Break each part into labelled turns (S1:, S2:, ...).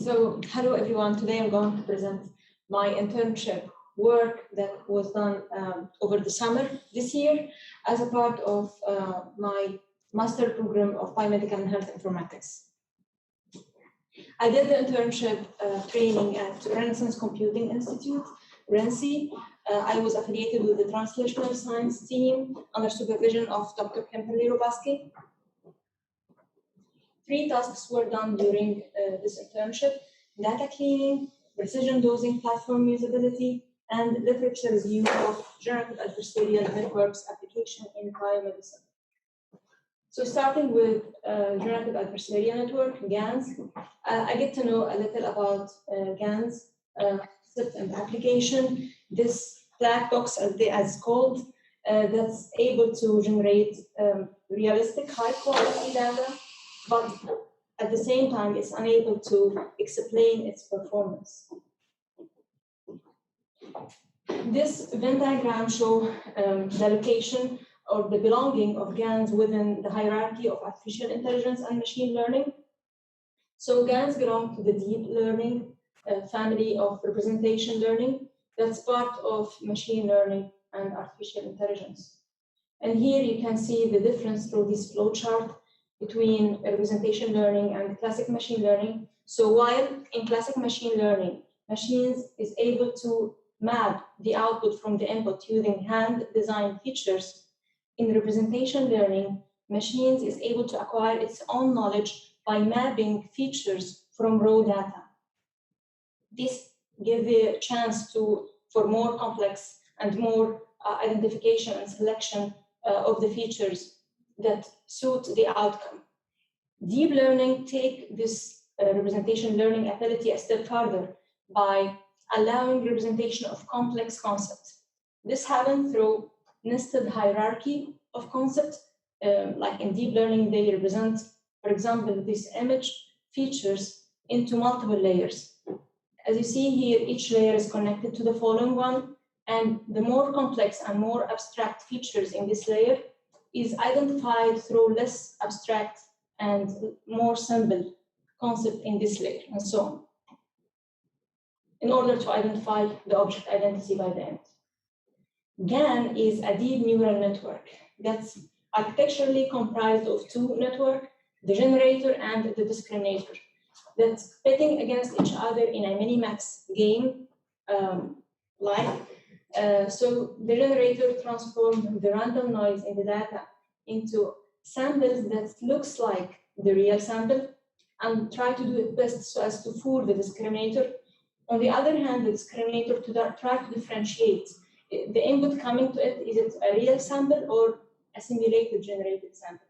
S1: So, hello everyone. Today I'm going to present my internship work that was done over the summer this year as a part of my master program of biomedical and health informatics. I did the internship training at Renaissance Computing Institute, RENSI. I was affiliated with the translational science team under supervision of Dr. Kimberly Robaski. 3 tasks were done during this internship: data cleaning, precision dosing platform usability, and literature review of generative adversarial networks application in biomedicine. So starting with generative adversarial network, GANs, I get to know a little about GANs, concept and application. This black box, as it's called, that's able to generate realistic, high-quality data, but at the same time, it's unable to explain its performance. This Venn diagram shows the location or the belonging of GANs within the hierarchy of artificial intelligence and machine learning. So GANs belong to the deep learning family of representation learning that's part of machine learning and artificial intelligence. And here you can see the difference through this flowchart between representation learning and classic machine learning. So while in classic machine learning, machines is able to map the output from the input using hand-designed features, in representation learning, machines is able to acquire its own knowledge by mapping features from raw data. This gives a chance for more complex and more identification and selection of the features that suit the outcome. Deep learning take this representation learning ability a step further by allowing representation of complex concepts. This happens through nested hierarchy of concepts. Like in deep learning, they represent, for example, this image features into multiple layers. As you see here, each layer is connected to the following one, and the more complex and more abstract features in this layer is identified through less abstract and more simple concept in this layer, and so on, in order to identify the object identity by the end. GAN is a deep neural network that's architecturally comprised of 2 networks, the generator and the discriminator, that's pitting against each other in a minimax game. So the generator transforms the random noise in the data into samples that looks like the real sample and try to do it best so as to fool the discriminator. On the other hand, the discriminator try to differentiate the input coming to it, is it a real sample or a simulated generated sample?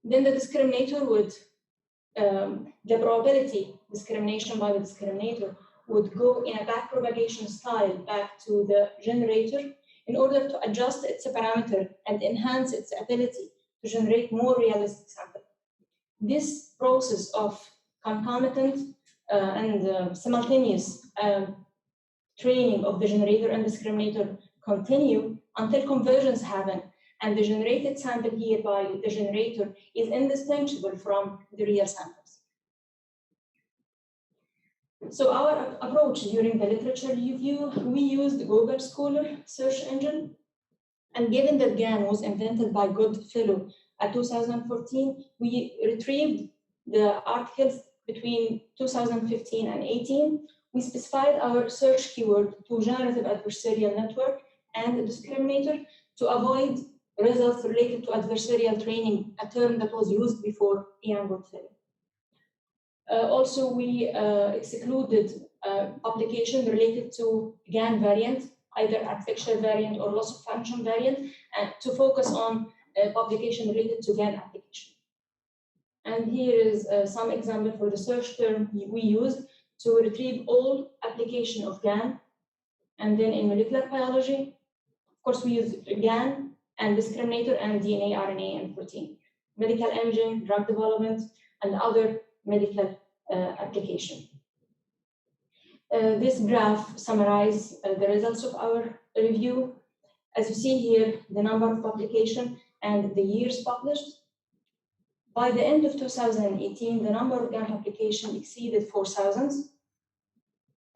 S1: Then the discriminator would, the probability discrimination by the discriminator would go in a backpropagation style back to the generator in order to adjust its parameter and enhance its ability to generate more realistic sample. This process of concomitant and simultaneous training of the generator and discriminator continue until conversions happen, and the generated sample here by the generator is indistinguishable from the real samples. So our approach during the literature review, we used Google Scholar search engine, and given that GAN was invented by Goodfellow at 2014, we retrieved the articles between 2015 and 18. We specified our search keyword to generative adversarial network and the discriminator to avoid results related to adversarial training, a term that was used before Ian Goodfellow. Also, we excluded publication related to GAN variant, either artificial variant or loss of function variant, and to focus on publication related to GAN application. And here is some example for the search term we used to retrieve all application of GAN. And then in molecular biology, of course, we use GAN and discriminator and DNA, RNA, and protein. Medical imaging, drug development, and other medical application. This graph summarizes the results of our review. As you see here, the number of publications and the years published. By the end of 2018, the number of GAN applications exceeded 4,000,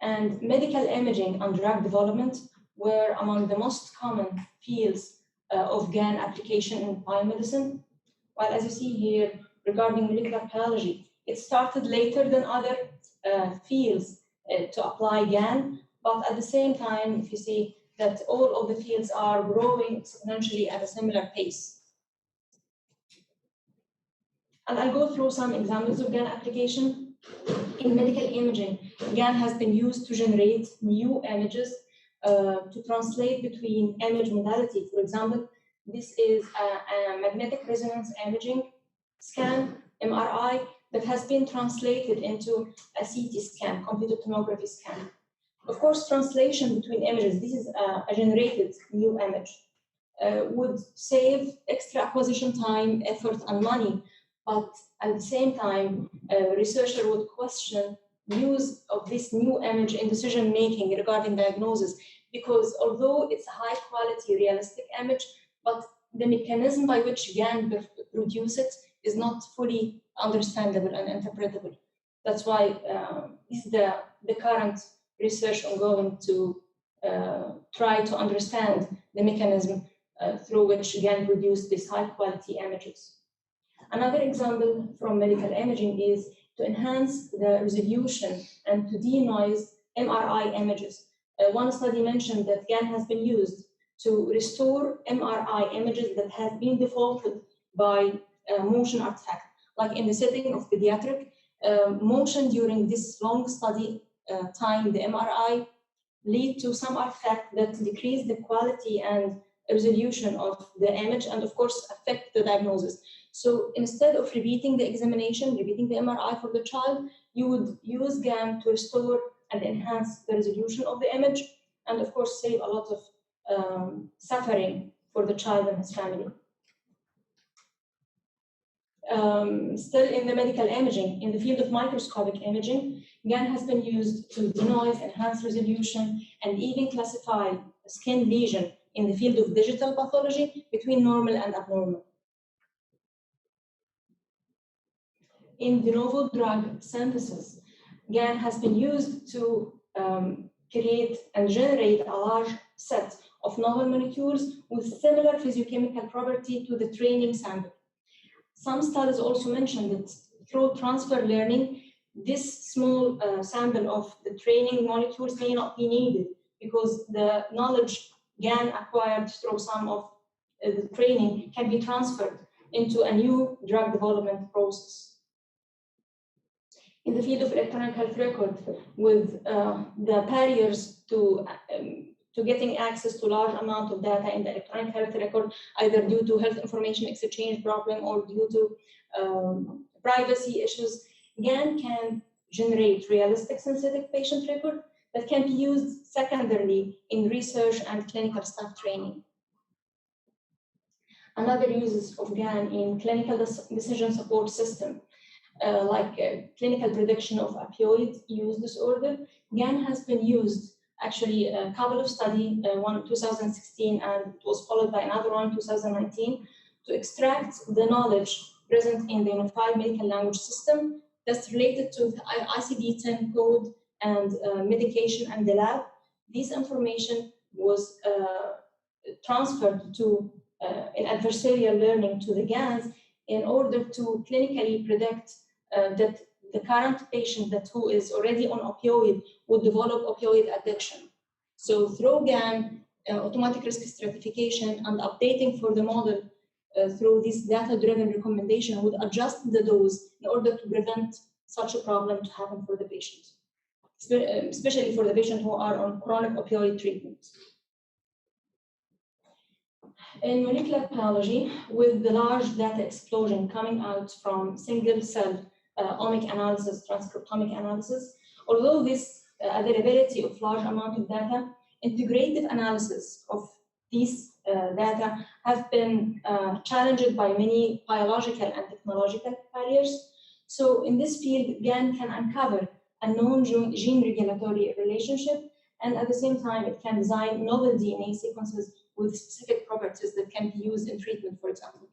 S1: and medical imaging and drug development were among the most common fields of GAN application in biomedicine. While as you see here, regarding molecular biology, it started later than other fields to apply GAN, but at the same time, if you see that all of the fields are growing exponentially at a similar pace. And I'll go through some examples of GAN application. In medical imaging, GAN has been used to generate new images to translate between image modality. For example, this is a magnetic resonance imaging scan, MRI, that has been translated into a CT scan, computed tomography scan. Of course, translation between images, this is a generated new image, would save extra acquisition time, effort, and money. But at the same time, a researcher would question use of this new image in decision-making regarding diagnosis, because although it's a high-quality, realistic image, but the mechanism by which GAN produce it is not fully understandable and interpretable. That's why this is the current research ongoing to try to understand the mechanism through which GAN produce these high-quality images. Another example from medical imaging is to enhance the resolution and to denoise MRI images. One study mentioned that GAN has been used to restore MRI images that have been defaulted by motion artifact. Like in the setting of pediatric, motion during this long study time, the MRI, lead to some artifact that decrease the quality and resolution of the image and of course affect the diagnosis. So instead of repeating the examination, repeating the MRI for the child, you would use GAN to restore and enhance the resolution of the image, and of course save a lot of suffering for the child and his family. Still in the medical imaging, in the field of microscopic imaging, GAN has been used to denoise, enhance resolution, and even classify skin lesion in the field of digital pathology between normal and abnormal. In de novo drug synthesis, GAN has been used to create and generate a large set of novel molecules with similar physiochemical property to the training sample. Some studies also mentioned that through transfer learning, this small sample of the training molecules may not be needed because the knowledge GAN acquired through some of the training can be transferred into a new drug development process. In the field of electronic health record, with the barriers to getting access to large amount of data in the electronic health record, either due to health information exchange problem or due to privacy issues, GAN can generate realistic synthetic patient record that can be used secondarily in research and clinical staff training. Another uses of GAN in clinical decision support system, like clinical prediction of opioid use disorder, GAN has been used actually a couple of studies, one in 2016 and it was followed by another one in 2019, to extract the knowledge present in the Unified Medical Language System that's related to the ICD-10 code and medication and the lab. This information was transferred to in adversarial learning to the GANs in order to clinically predict that the current patient who is already on opioid would develop opioid addiction. So through GAN, automatic risk stratification and updating for the model through this data-driven recommendation would adjust the dose in order to prevent such a problem to happen for the patient, especially for the patient who are on chronic opioid treatment. In molecular biology, with the large data explosion coming out from single-cell omic analysis, transcriptomic analysis, although this availability of large amount of data, integrative analysis of these data have been challenged by many biological and technological barriers. So in this field, GAN can uncover a known gene regulatory relationship, and at the same time, it can design novel DNA sequences with specific properties that can be used in treatment, for example.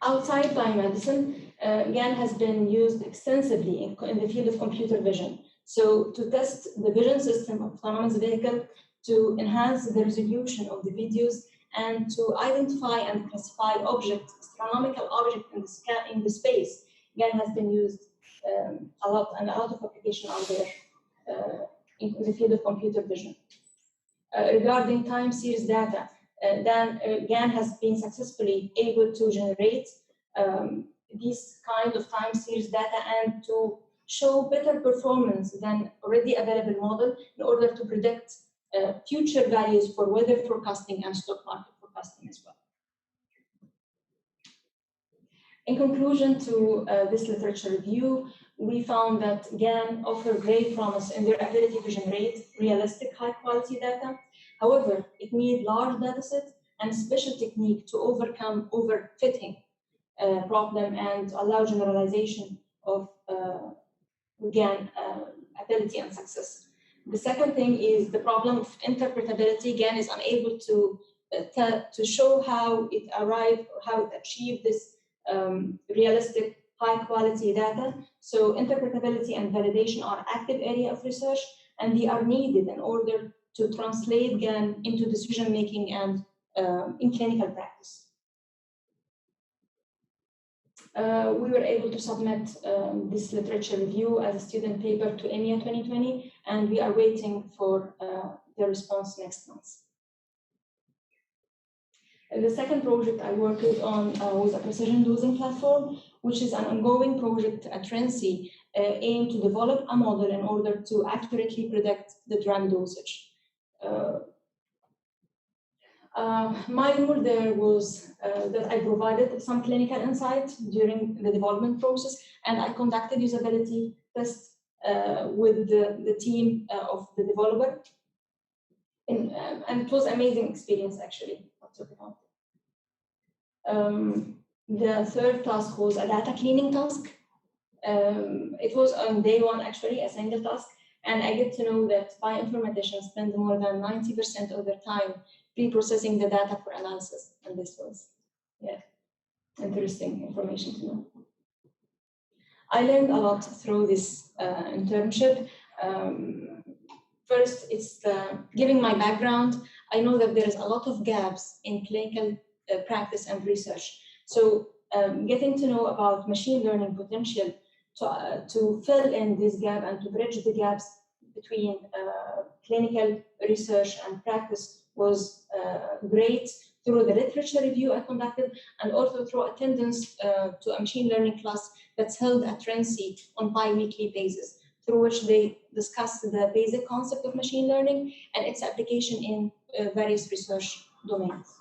S1: Outside biomedicine, GAN has been used extensively in the field of computer vision. So to test the vision system of autonomous vehicle, to enhance the resolution of the videos, and to identify and classify objects, astronomical objects in the space. GAN has been used a lot, and a lot of applications are there in the field of computer vision. Regarding time series data, GAN has been successfully able to generate these kind of time series data and to show better performance than already available model in order to predict future values for weather forecasting and stock market forecasting as well. In conclusion to this literature review, we found that GAN offer great promise in their ability to generate realistic, high-quality data. However, it needs large datasets and special technique to overcome overfitting problem and allow generalization of GAN ability and success. The second thing is the problem of interpretability. GAN is unable to show how it arrived, how it achieved this realistic, high-quality data. So interpretability and validation are active area of research, and they are needed in order to translate GAN into decision-making and in clinical practice. We were able to submit this literature review as a student paper to EMEA 2020, and we are waiting for the response next month. The second project I worked on was a precision dosing platform, which is an ongoing project at Renzi aimed to develop a model in order to accurately predict the drug dosage. My role there was that I provided some clinical insight during the development process, and I conducted usability tests with the team of the developer. And it was an amazing experience, actually. I'll talk about it. The third task was a data cleaning task. It was on day one, actually, a single task, and I get to know that bioinformaticians spend more than 90% of their time pre-processing the data for analysis, and this was, interesting information to know. I learned a lot through this internship. First, it's giving my background. I know that there is a lot of gaps in clinical practice and research. So getting to know about machine learning potential to fill in this gap and to bridge the gaps between clinical research and practice was great through the literature review I conducted, and also through attendance to a machine learning class that's held at Renzi on bi-weekly basis, through which they discuss the basic concept of machine learning and its application in various research domains.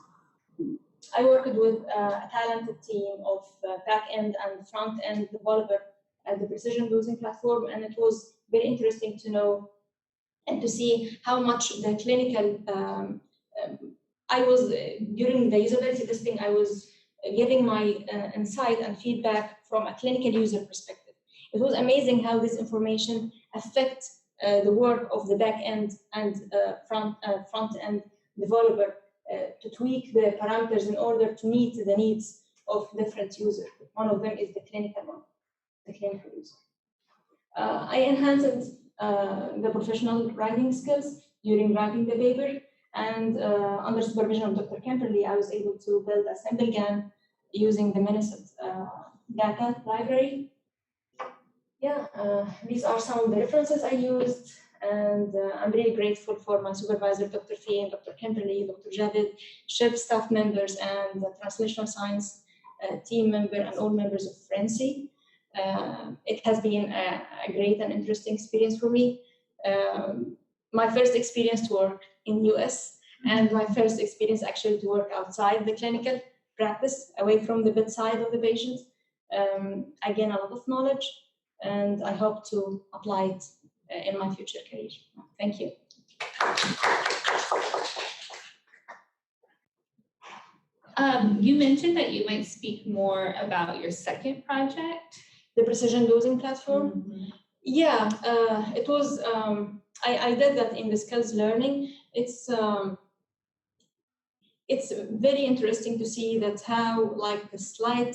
S1: I worked with a talented team of back-end and front-end developer at the precision dosing platform, and it was very interesting to know and to see how much the clinical, during the usability testing, I was giving my insight and feedback from a clinical user perspective. It was amazing how this information affects the work of the back-end and front-end developer to tweak the parameters in order to meet the needs of different users. One of them is the clinical one, the clinical user. I enhanced the professional writing skills during writing the paper, and under supervision of Dr. Kemperly, I was able to build a simple GAN using the Minnesota data library. These are some of the references I used, and I'm really grateful for my supervisor, Dr. Fee, Dr. Kemperly, Dr. Javid, SHIP staff members, and the translational science team member, and all members of Renzi. It has been a great and interesting experience for me. My first experience to work in US, and my first experience actually to work outside the clinical practice, away from the bedside of the patient. I gain a lot of knowledge, and I hope to apply it in my future career. Thank you.
S2: You mentioned that you might speak more about your second project.
S1: The precision dosing platform. Mm-hmm. Yeah, it was, I did that in the skills learning. It's it's very interesting to see that how like a slight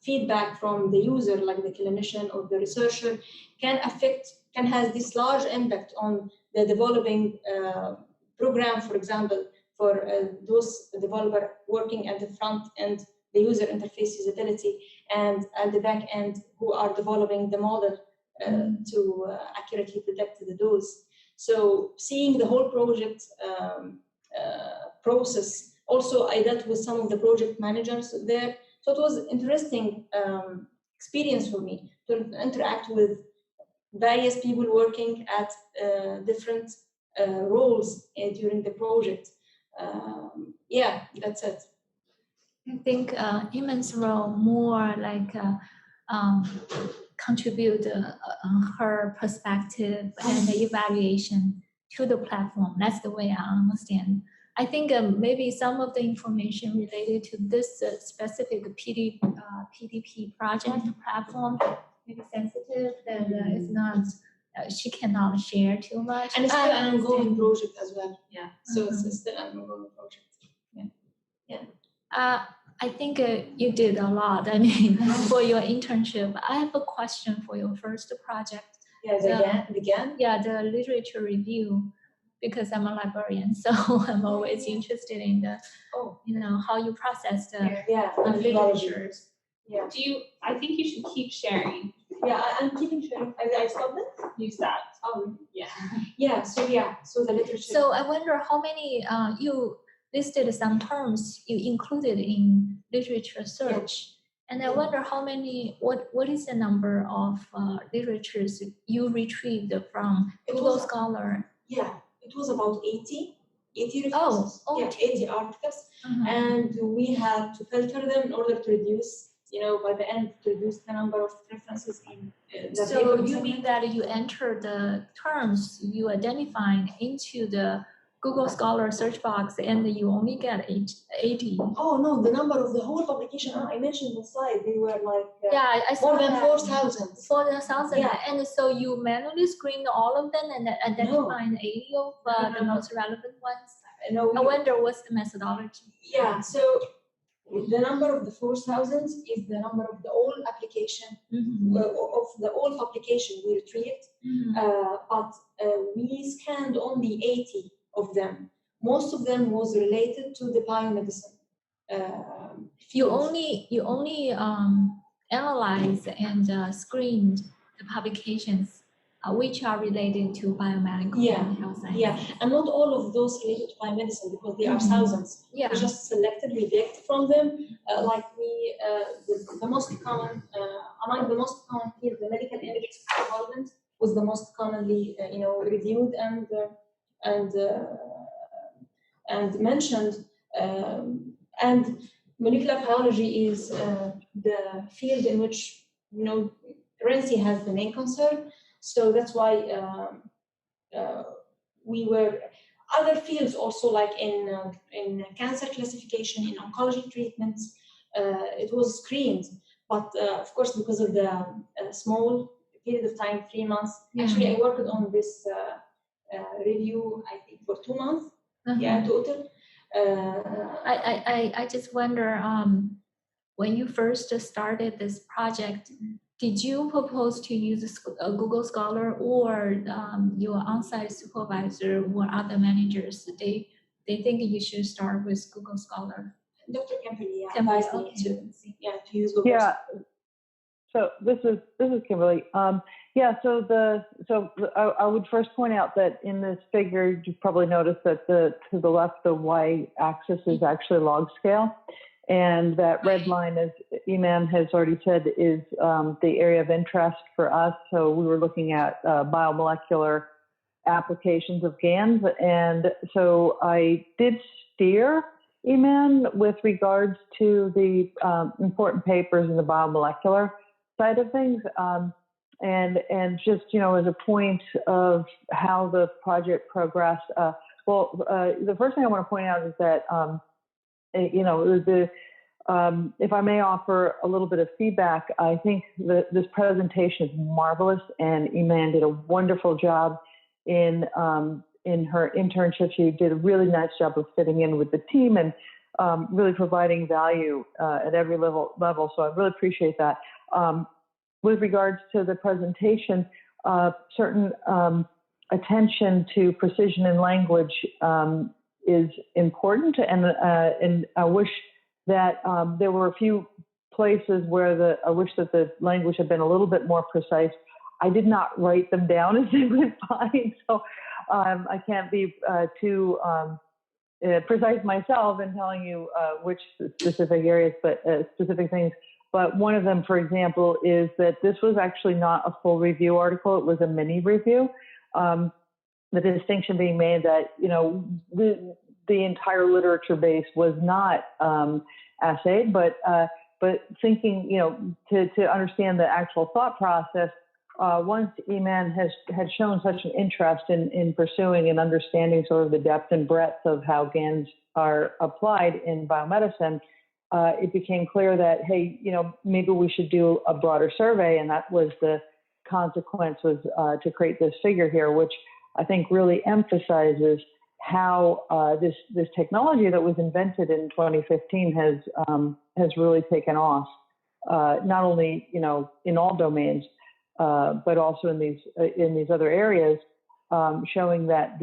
S1: feedback from the user, like the clinician or the researcher, can has this large impact on the developing program, for example, for those developer working at the front end, the user interface usability, and at the back end who are developing the model to accurately predict the dose. So seeing the whole project process. Also, I dealt with some of the project managers there. So it was interesting experience for me to interact with various people working at different roles during the project. Yeah, that's it.
S3: I think Eman's role more like contribute her perspective and the evaluation to the platform. That's the way I understand. I think maybe some of the information related to this specific PDP project platform may be sensitive that it's not, she cannot share too much.
S1: And it's still an ongoing project as well. Yeah, so it's still an ongoing project. Yeah.
S3: I think you did a lot. I mean, for your internship. I have a question for your first project.
S1: Yeah, the GAN?
S3: Yeah, the literature review, because I'm a librarian, so I'm always interested in the, how you process the literature.
S1: Yeah.
S2: I think you should keep sharing.
S1: Yeah, I'm keeping sharing. I stopped it?
S2: You stopped.
S1: Oh,
S2: Yeah.
S1: So the literature.
S3: So I wonder how many you listed some terms you included in literature search. And I wonder how many, what is the number of literatures you retrieved from Google Scholar?
S1: Yeah, it was about 80 references.
S3: Oh,
S1: yeah, 80 articles. And we had to filter them in order to reduce, by the end, to reduce the number of references in the
S3: So you mean that you enter the terms you identified into the Google Scholar search box and you only get 80?
S1: Oh no, the number of the whole publication, I mentioned in the slide, they were like
S3: I saw
S1: more than 4,000.
S3: 4,000. Yeah. And so you manually screened all of them and identified 80 of the most relevant ones?
S1: No,
S3: I wonder what's the methodology?
S1: Yeah, so the number of the 4,000 is the number of the whole application, of the whole publication we retrieved, but we scanned only 80 of them. Most of them was related to the biomedicine.
S3: You only analyzed and screened the publications which are related to biomedical and health science.
S1: Yeah, and not all of those related to biomedicine because there are thousands.
S3: Yeah.
S1: We just selected, we picked from them, the most common, among the most common fields, the medical imaging development was the most commonly, reviewed and mentioned. And molecular biology is the field in which, RENCI has the main concern. So that's why we were other fields also, like in cancer classification, in oncology treatments, it was screened. But of course, because of the small period of time, 3 months, actually I worked on this review, I think, for 2 months, total.
S3: I just wonder, when you first started this project, did you propose to use Google Scholar, or your on-site supervisor or other managers, they think you should start with Google Scholar?
S1: Dr. Kimberly advised me to use Google.
S4: Yeah. So this is Kimberly. So I would first point out that in this figure, you probably noticed that to the left, the y-axis is actually log scale. And that red line, as Eman has already said, is the area of interest for us. So we were looking at biomolecular applications of GANs. And so I did steer Eman with regards to the important papers in the biomolecular side of things. And just, as a point of how the project progressed, the first thing I want to point out is that if I may offer a little bit of feedback, I think that this presentation is marvelous, and Eman did a wonderful job in in her internship, she did a really nice job of fitting in with the team and really providing value at every level. So I really appreciate that. With regards to the presentation, certain attention to precision in language is important, and I wish that there were a few places where I wish that the language had been a little bit more precise. I did not write them down as they went by, so I can't be too precise myself in telling you which specific areas, but specific things. But one of them, for example, is that this was actually not a full review article. It was a mini review. The distinction being made that, the entire literature base was not assayed, but thinking, to understand the actual thought process, once Eman had shown such an interest in pursuing and understanding sort of the depth and breadth of how GANs are applied in biomedicine, it became clear that, hey, maybe we should do a broader survey, and that was the consequence, was to create this figure here, which I think really emphasizes how this technology that was invented in 2015 has really taken off, not only in all domains, but also in these other areas, showing that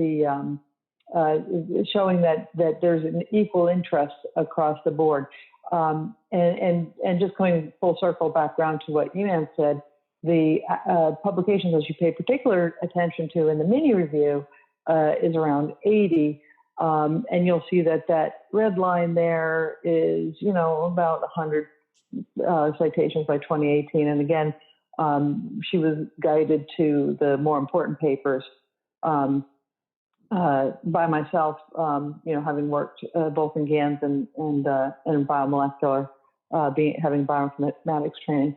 S4: that there's an equal interest across the board, and just coming full circle back around to what Eman said, the publications that you pay particular attention to in the mini review is around 80, and you'll see that red line there is about 100 citations by 2018, and again. She was guided to the more important papers by myself, having worked both in GANs and biomolecular, having bioinformatics training.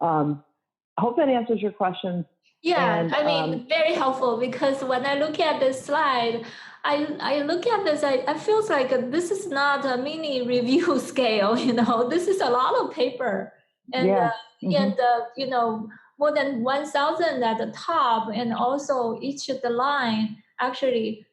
S4: I hope that answers your question.
S3: Yeah,
S4: And,
S3: very helpful, because when I look at this slide, I look at this, I feel like this is not a mini review scale, this is a lot of paper. And,
S4: yeah.
S3: and more than 1,000 at the top, and also each of the line actually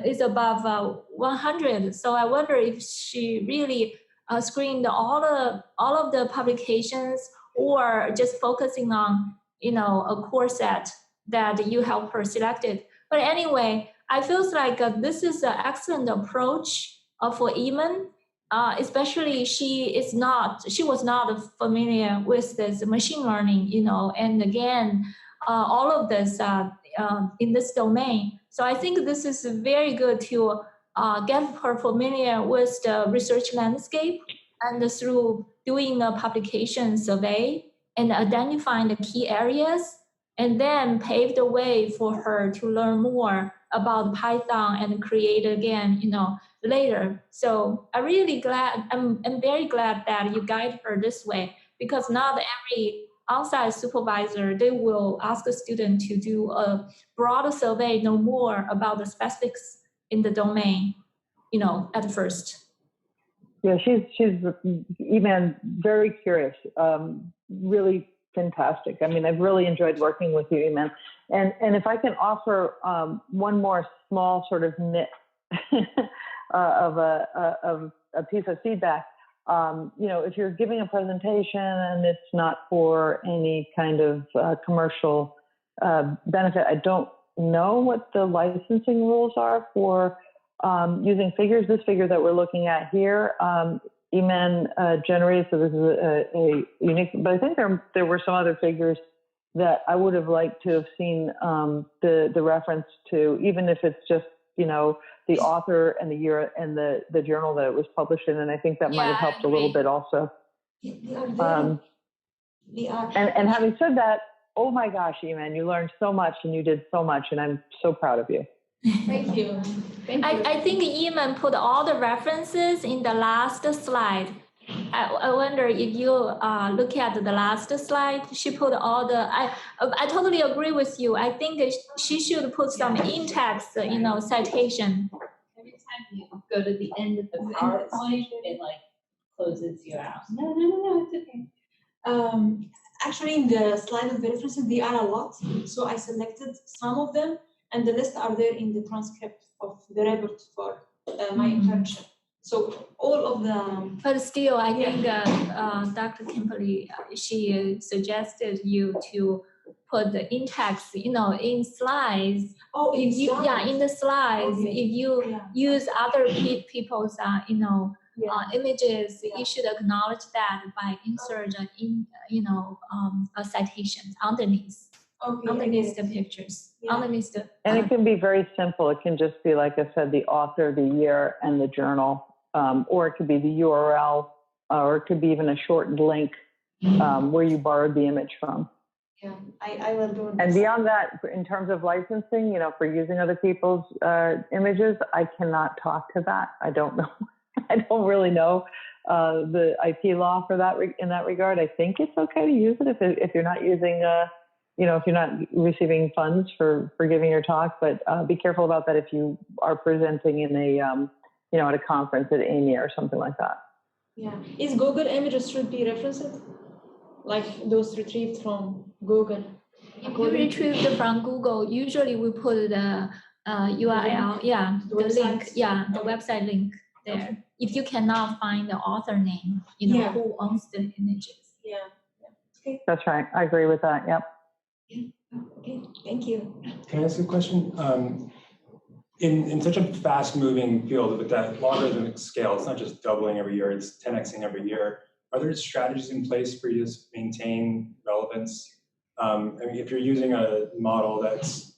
S3: is above 100. So I wonder if she really screened all of the publications, or just focusing on a core set that you help her selected. But anyway, I feel like this is an excellent approach for Eman. Especially she was not familiar with this machine learning, and again, all of this in this domain. So I think this is very good to get her familiar with the research landscape, and through doing a publication survey and identifying the key areas, and then pave the way for her to learn more about Python and create again, later. So I'm very glad that you guide her this way, because not every outside supervisor, they will ask a student to do a broader survey, know more about the specifics in the domain, at first.
S4: Yeah, she's Eman, very curious, really fantastic. I've really enjoyed working with you, Eman. And if I can offer one more small sort of nit of a piece of feedback, if you're giving a presentation and it's not for any kind of commercial benefit, I don't know what the licensing rules are for using figures. This figure that we're looking at here, Eman generated, so this is a unique, but I think there were some other figures that I would have liked to have seen the reference to, even if it's just, the author and the year and the journal that it was published in, and I think that might have helped a little bit also. And having said that, oh my gosh, Eman, you learned so much and you did so much, and I'm so proud of you.
S2: Thank you.
S3: I think Eman put all the references in the last slide. I wonder if you look at the last slide, she put all the, I totally agree with you. I think she should put some in-text, citation.
S2: Every time you go to the end of the PowerPoint, it closes you out. No, it's okay.
S1: Actually, in the slide of the references, there are a lot. So I selected some of them and the list are there in the transcript of the report for my internship. So all of the
S3: But still, I think Dr. Kimberly, she suggested you to put the in-text, in slides.
S1: oh,
S3: If you,
S1: slides.
S3: in the slides,
S1: Okay.
S3: if you
S1: Yeah.
S3: use other people's,
S1: Yeah.
S3: images,
S1: Yeah.
S3: you should acknowledge that by insert a citation underneath the pictures,
S1: Yeah.
S3: underneath the.
S4: And it can be very simple. It can just be, like I said, the author, the year, and the journal, or it could be the URL, or it could be even a shortened link where you borrowed the image from.
S1: Yeah, I will do.
S4: And beyond that, in terms of licensing, for using other people's images, I cannot talk to that. I don't know. I don't really know the IP law for that in that regard. I think it's okay to use it if you're not using, if you're not receiving funds for giving your talk. But be careful about that if you are presenting in a, at a conference at AMI or something like that.
S1: Yeah, is Google images should be referenced, like those retrieved from Google?
S3: If you retrieve from Google, usually we put the URL,
S1: The
S3: the link,
S1: websites.
S3: the website link there.
S1: Okay.
S3: If you cannot find the author name,
S1: Yeah.
S3: who owns the images.
S1: Yeah. Okay.
S4: That's right. I agree with that. Yep.
S1: Okay. Thank you.
S5: Can I ask a question? In such a fast-moving field with that logarithmic scale, it's not just doubling every year; it's 10xing every year. Are there strategies in place for you to maintain relevance? If you're using a model that's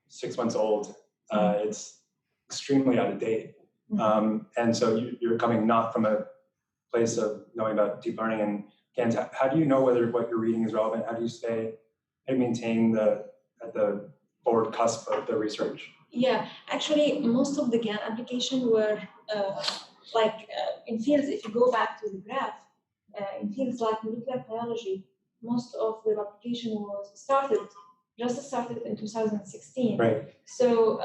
S5: 6 months old, it's extremely out of date. And so you're coming not from a place of knowing about deep learning and GANs. How do you know whether what you're reading is relevant? How do you maintain at the forward cusp of the research?
S1: Yeah, actually, most of the GAN application were in fields. If you go back to the graph, in fields like molecular biology, most of the application started in 2016.
S5: Right.
S1: So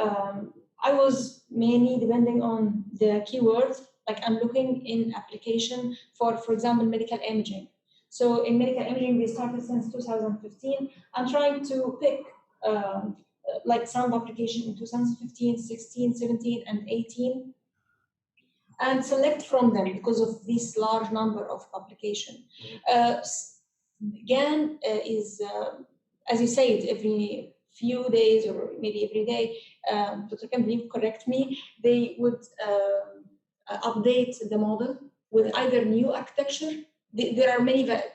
S1: I was mainly depending on the keywords. Like I'm looking in application for example, medical imaging. So in medical imaging, they started since 2015. I'm trying to pick some application in 2015, 16, 17, and 18, and select from them because of this large number of publication. GAN is, as you said, every few days or maybe every day, Dr. Campbell, correct me, they would update the model with either new architecture. There are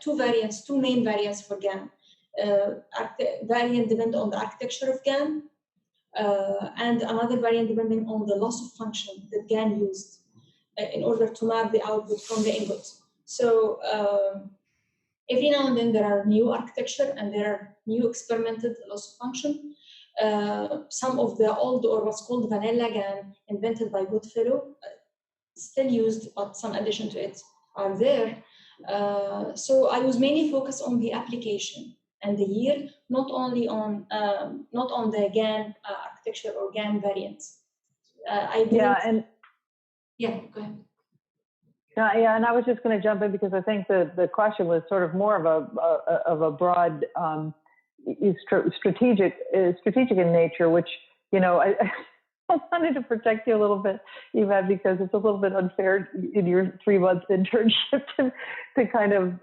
S1: two main variants for GAN. Variant depending on the architecture of GAN, and another variant depending on the loss of function that GAN used in order to map the output from the input. So every now and then there are new architecture and there are new experimented loss of function. Some of the old or what's called vanilla GAN invented by Goodfellow still used, but some addition to it are there. So I was mainly focused on the application and the year, not on the GAN architecture or GAN variants. Yeah, go ahead.
S4: And I was just going to jump in because I think the question was sort of more of a broad strategic in nature, which I wanted to protect you a little bit, Eman, because it's a little bit unfair in your 3-month internship to kind of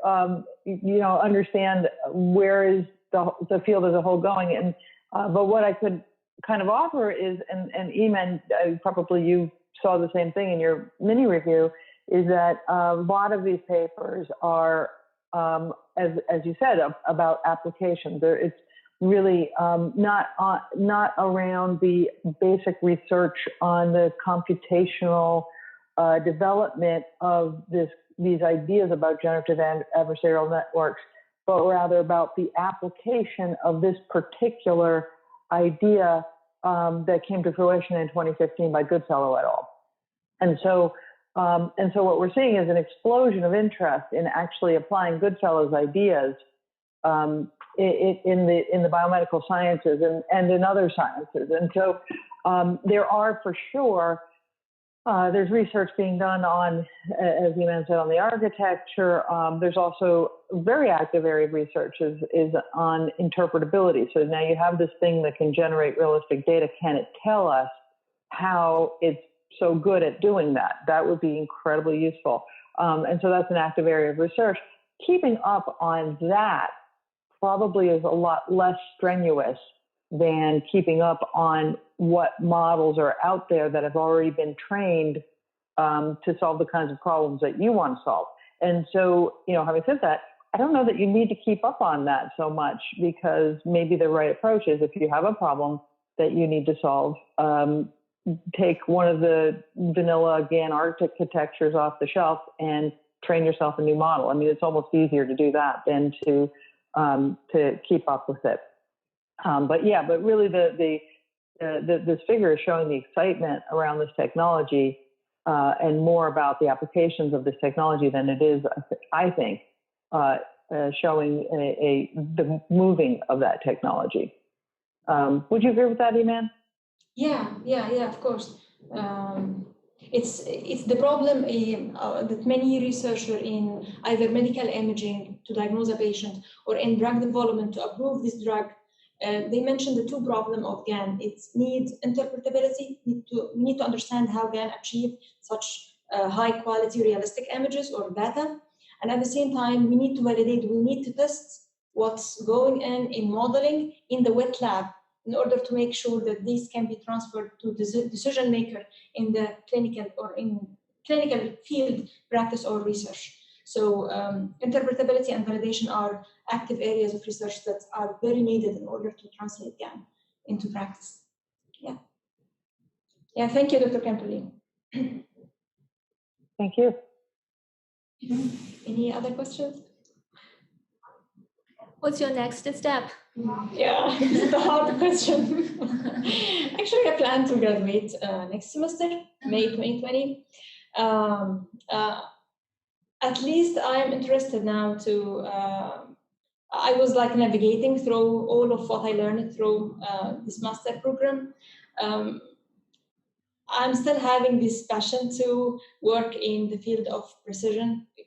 S4: understand where is the field as a whole going. And but what I could kind of offer is, and Eman, probably you saw the same thing in your mini review, is that a lot of these papers are, as you said, about applications. It's really not around the basic research on the computational development of these ideas about generative adversarial networks, but rather about the application of this particular idea that came to fruition in 2015 by Goodfellow et al. And so what we're seeing is an explosion of interest in actually applying Goodfellow's ideas in the biomedical sciences and in other sciences. And so there are for sure There's research being done on, as Eman said, on the architecture. There's also a very active area of research is on interpretability. So now you have this thing that can generate realistic data. Can it tell us how it's so good at doing that? That would be incredibly useful. And so that's an active area of research. Keeping up on that probably is a lot less strenuous than keeping up on what models are out there that have already been trained to solve the kinds of problems that you want to solve. And so, having said that, I don't know that you need to keep up on that so much, because maybe the right approach is, if you have a problem that you need to solve, take one of the vanilla GAN architectures off the shelf and train yourself a new model. I mean, it's almost easier to do that than to keep up with it. But really this figure is showing the excitement around this technology and more about the applications of this technology than it is, I think, showing the moving of that technology. Would you agree with that, Eman?
S1: Yeah, of course. It's the problem that many researchers in either medical imaging to diagnose a patient or in drug development to approve this drug, they mentioned the two problems of GAN. It's need interpretability. We need to understand how GAN achieve such high quality realistic images or data. And at the same time, we need to validate, we need to test what's going in modeling in the wet lab in order to make sure that these can be transferred to the decision maker in the clinical or in clinical field practice or research. So interpretability and validation are active areas of research that are very needed in order to translate GAN into practice. Yeah, thank you, Dr. Kemperly.
S4: Thank you.
S1: Any other questions?
S3: What's your next step?
S1: Yeah, it's a hard question. Actually, I plan to graduate next semester, May 2020. At least I'm interested now to, I was like navigating through all of what I learned through this master program. I'm still having this passion to work in the field of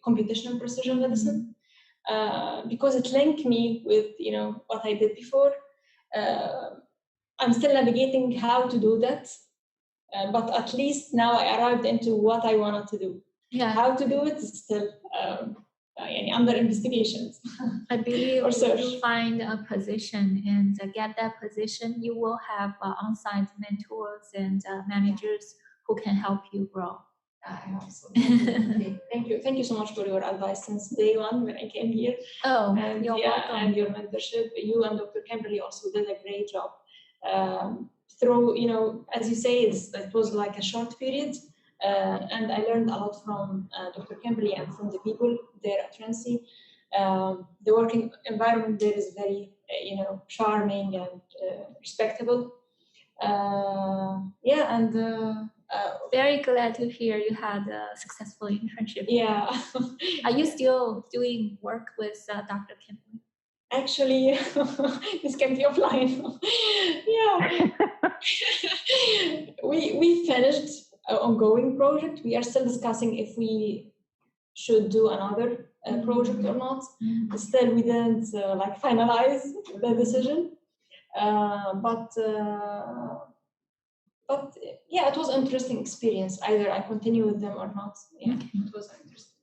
S1: computational precision medicine, because it linked me with what I did before. I'm still navigating how to do that, but at least now I arrived into what I wanted to do.
S3: Yeah.
S1: How to do it is still under investigations.
S3: I believe
S1: Or
S3: if
S1: search.
S3: you find a position and get that position, you will have on-site mentors and managers who can help you grow.
S1: Absolutely. Thank you so much for your advice since day one when I came here.
S3: Oh,
S1: And
S3: you're welcome.
S1: And your mentorship. You and Dr. Kemperly also did a great job. Through, as you say, it was like a short period. And I learned a lot from Dr. Kemperly and from the people there at Trinity. The working environment there is very, charming and respectable.
S3: Very glad to hear you had a successful internship.
S1: Yeah.
S3: Are you still doing work with Dr. Kemperly?
S1: Actually, this can be offline. Yeah. We finished an ongoing project. We are still discussing if we should do another project or not. Still, we didn't finalize the decision. But yeah, it was an interesting experience. Either I continue with them or not. Yeah, it was interesting.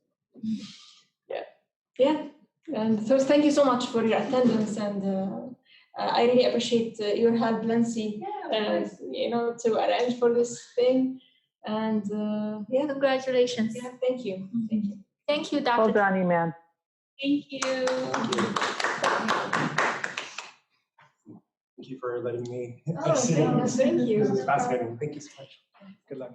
S1: Yeah. And so thank you so much for your attendance, and I really appreciate your help, Nancy, to arrange for this thing. And
S3: Congratulations.
S1: Yeah, thank you. Thank you.
S3: Thank you, Dr.
S4: Well done, Eman.
S2: Thank you.
S5: Thank you for letting me.
S1: Oh, thank you.
S5: This is fascinating. Thank you so much. Good luck.